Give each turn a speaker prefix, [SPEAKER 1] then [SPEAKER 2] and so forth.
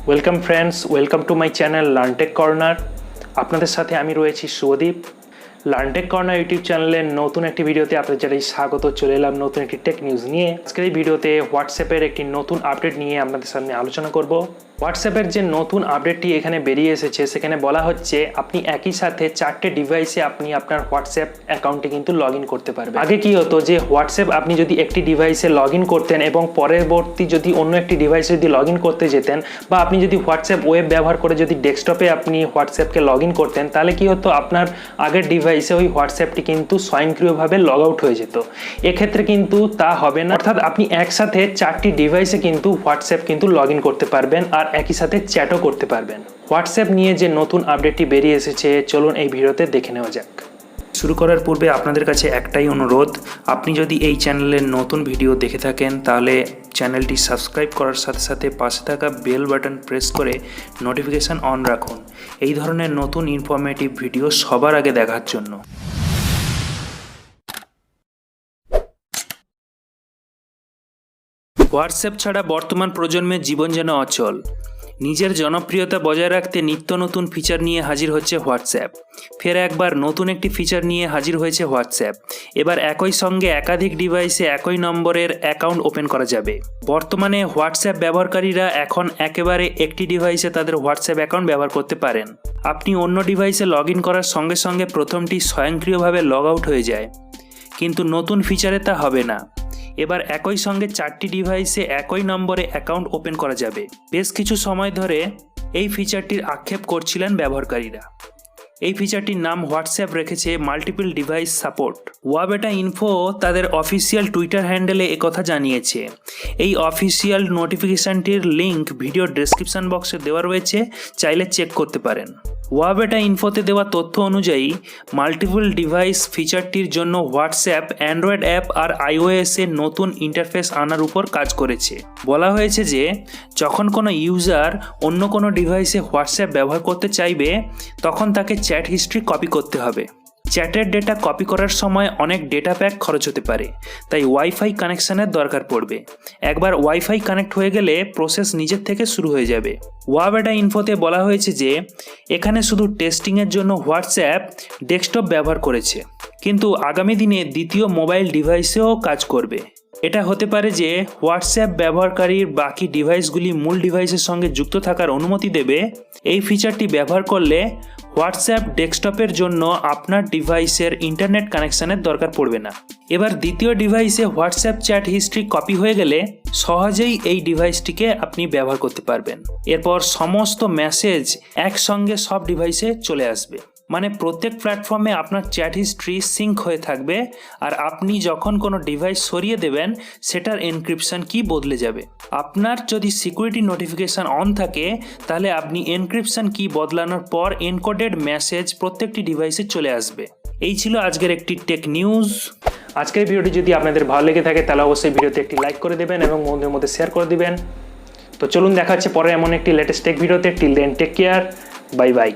[SPEAKER 1] Welcome friends, welcome to my channel LearnTech Corner. আপনাদের সাথে আমি রয়েছি শুভদীপ। লার্নটেক কর্নার ইউটিউব চ্যানেলের নতুন একটি ভিডিওতে আপনাদের জানাই স্বাগত। চলে এলাম নতুন একটি টেক নিউজ নিয়ে। আজকের এই ভিডিওতে হোয়াটসঅ্যাপের একটি নতুন আপডেট নিয়ে আপনাদের সামনে আলোচনা করব। হোয়াটসঅ্যাপের যে নতুন আপডেটটি এখানে বেরিয়ে এসেছে সেখানে বলা হচ্ছে আপনি একই সাথে 4টে ডিভাইসে আপনি আপনার হোয়াটসঅ্যাপ অ্যাকাউন্টে কিন্তু লগ ইন করতে পারবেন। আগে কি হতো যে হোয়াটসঅ্যাপ আপনি যদি একটি ডিভাইসে লগ ইন করতেন এবং পরবর্তী যদি অন্য একটি ডিভাইসে যদি লগ ইন করতে যেতেন বা আপনি যদি হোয়াটসঅ্যাপ ওয়েব ব্যবহার করে যদি ডেস্কটপে আপনি হোয়াটসঅ্যাপকে লগ ইন করতেন, তাহলে কি হতো আপনার আগের ডিভাইসে ওই হোয়াটসঅ্যাপটি কিন্তু স্বয়ংক্রিয়ভাবে লগ আউট হয়ে যেত। এক্ষেত্রে কিন্তু তা হবে না, অর্থাৎ আপনি একসাথে 4টি ডিভাইসে কিন্তু হোয়াটসঅ্যাপ কিন্তু লগ ইন করতে পারবেন আর একই সাথে চ্যাটও করতে পারবেন। হোয়াটসঅ্যাপ নিয়ে যে নতুন আপডেটটি বেরিয়ে এসেছে চলুন এই ভিডিওতে দেখে নেওয়া যাক। শুরু করার পূর্বে আপনাদের কাছে একটাই অনুরোধ, আপনি যদি এই চ্যানেলের নতুন ভিডিও দেখে থাকেন তাহলে চ্যানেলটি সাবস্ক্রাইব করার সাথে সাথে পাশে থাকা বেল বাটন প্রেস করে নোটিফিকেশান অন রাখুন এই ধরনের নতুন ইনফরমেটিভ ভিডিও সবার আগে দেখার জন্য। হোয়াটসঅ্যাপ ছাড়া বর্তমান প্রজন্মের জীবন যেন অচল। নিজের জনপ্রিয়তা বজায় রাখতে নিত্য নতুন ফিচার নিয়ে হাজির হচ্ছে হোয়াটসঅ্যাপ। ফের একবার নতুন একটি ফিচার নিয়ে হাজির হয়েছে হোয়াটসঅ্যাপ। এবার একই সঙ্গে একাধিক ডিভাইসে একই নম্বরের অ্যাকাউন্ট ওপেন করা যাবে। বর্তমানে হোয়াটসঅ্যাপ ব্যবহারকারীরা এখন একেবারে একটি ডিভাইসে তাদের হোয়াটসঅ্যাপ অ্যাকাউন্ট ব্যবহার করতে পারেন। আপনি অন্য ডিভাইসে লগ ইন করার সঙ্গে সঙ্গে প্রথমটি স্বয়ংক্রিয়ভাবে লগ আউট হয়ে যায়, কিন্তু নতুন ফিচারে তা হবে না। এবার একই সঙ্গে 4টি ডিভাইসে একই নম্বরে অ্যাকাউন্ট ওপেন করা যাবে। বেশ কিছু সময় ধরে এই ফিচারটির আক্ষেপ করছিলেন ব্যবহারকারীরা। এই ফিচারটির নাম হোয়াটসঅ্যাপ রেখেছে মাল্টিপল ডিভাইস সাপোর্ট। WABetaInfo তাদের অফিসিয়াল টুইটার হ্যান্ডেলে একথা জানিয়েছে। এই অফিসিয়াল নোটিফিকেশনটির লিঙ্ক ভিডিও ডেসক্রিপশন বক্সে দেওয়া রয়েছে, চাইলে চেক করতে পারেন। WABetaInfoতে দেওয়া তথ্য অনুযায়ী মাল্টিপল ডিভাইস ফিচারটির জন্য হোয়াটসঅ্যাপ অ্যান্ড্রয়েড অ্যাপ আর iOS-এর নতুন ইন্টারফেস আনার উপর কাজ করেছে। বলা হয়েছে যে যখন কোনো ইউজার অন্য কোনো ডিভাইসে হোয়াটসঅ্যাপ ব্যবহার করতে চাইবে তখন তাকে চ্যাট হিস্ট্রি কপি করতে হবে। চ্যাটের ডেটা কপি করার সময় অনেক ডেটা প্যাক খরচ হতে পারে, তাই ওয়াইফাই কানেকশানের দরকার পড়বে। একবার ওয়াইফাই কানেক্ট হয়ে গেলে প্রসেস নিজের থেকে শুরু হয়ে যাবে। WABetaInfoতে বলা হয়েছে যে এখানে শুধু টেস্টিংয়ের জন্য হোয়াটসঅ্যাপ ডেস্কটপ ব্যবহার করেছে, কিন্তু আগামী দিনে দ্বিতীয় মোবাইল ডিভাইসেও কাজ করবে। এটা হতে পারে যে হোয়াটসঅ্যাপ ব্যবহারকারীর বাকি ডিভাইসগুলি মূল ডিভাইসের সঙ্গে যুক্ত থাকার অনুমতি দেবে। এই ফিচারটি ব্যবহার করলে হোয়াটসঅ্যাপ ডেস্কটপের জন্য আপনার ডিভাইসের ইন্টারনেট কানেকশানের দরকার পড়বে না। এবার দ্বিতীয় ডিভাইসে হোয়াটসঅ্যাপ চ্যাট হিস্ট্রি কপি হয়ে গেলে সহজেই এই ডিভাইসটিকে আপনি ব্যবহার করতে পারবেন। এরপর সমস্ত মেসেজ একসঙ্গে সব ডিভাইসে চলে আসবে, মানে প্রত্যেক প্ল্যাটফর্মে আপনার চ্যাট হিস্ট্রি সিঙ্ক হয়ে থাকবে আর আপনি যখন কোনো ডিভাইস সরিয়ে দেবেন সেটার এনক্রিপশন কি বদলে যাবে। আপনার যদি সিকিউরিটি নোটিফিকেশান অন থাকে তাহলে আপনি এনক্রিপশন কি বদলানোর পর এনকোডেড মেসেজ প্রত্যেকটি ডিভাইসে চলে আসবে। এই ছিল আজকের একটি টেক নিউজ। আজকের ভিডিওটি যদি আপনাদের ভালো লেগে থাকে তাহলে অবশ্যই ভিডিওতে একটি লাইক করে দেবেন এবং বন্ধুদের মধ্যে শেয়ার করে দিবেন। তো চলুন দেখা হচ্ছে পরে এমন একটি লেটেস্ট টেক ভিডিওতে। Till then take care, bye by.